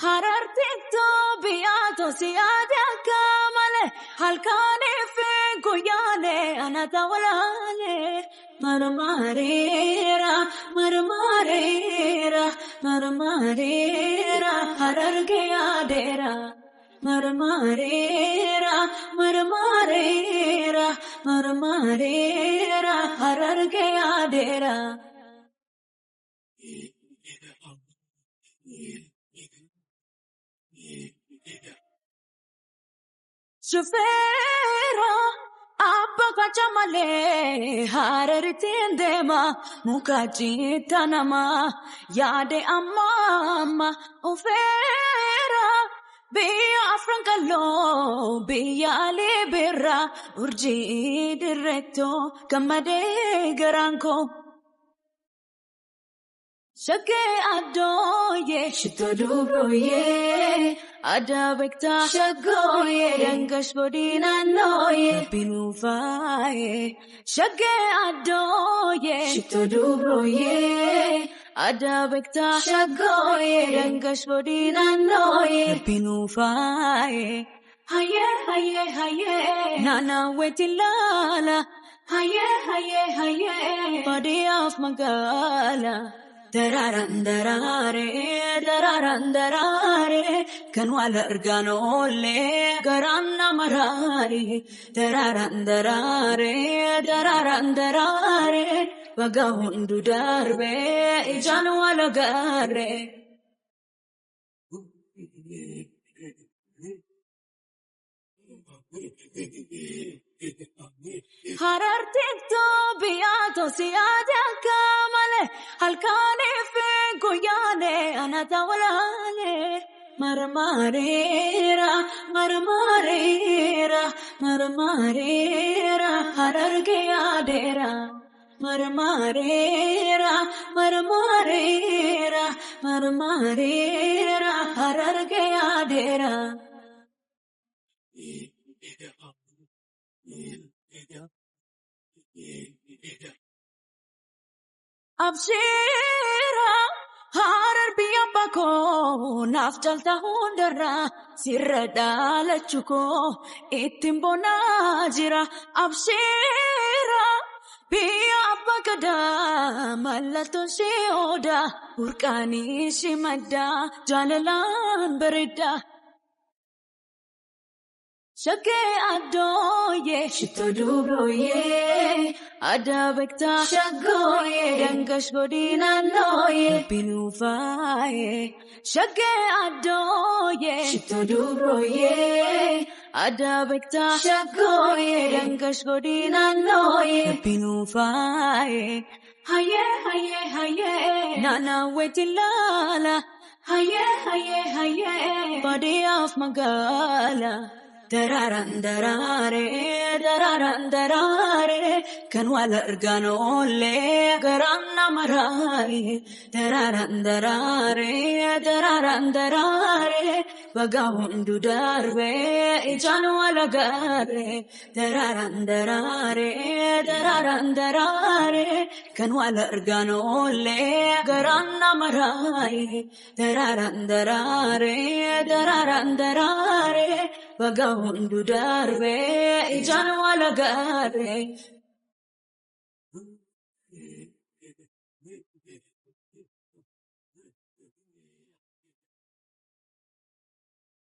Harartikto biyato siyade kamale halkane fe goyane anatawalane marmarera marmarera marmarera hararge adera marmarera marmarera marmarera hararge adera Shufera abba kachamale harartindema mukajitanama yade amma ufera biya afrankalo biya libera urji diretto kamade garanko Shake adoye shitoduboye adabekta shagoye rangash bodina noye binufaye Shake adoye shitoduboye adabekta shagoye rangash bodina noye binufaye Haye haye haye nana wetilala Haye haye haye body of magala Dararandarare, kanwala erganole, garanna marare, dararandarare, vagabundu darbe, ijanwala gare. Harartikto biyato siyade kamale halkane fe goyane anatawalane marmarera marmarera marmarera hararge adera marmarera marmarera marmarera hararge adera Abshira harar biya bako nafjalta hundara sirda lachuko itimbona jira abshira biya bakada malato sheoda urkani shimada jalalan berida Shake adoye shitoduboye adabekta shagoye rangash bodina noye binufaye Shake adoye shitoduboye adabekta shagoye rangash bodina noye binufaye Haye haye haye nana wetilala Haye haye haye body of magala Dararandarare, kanwala erganole, garanna marare, dararandarare, vagabundu darbe, ijanwala gare, dararandarare, kanwala erganole, garanna marare, dararandarare, vagabundu darbe, ijanwala gare.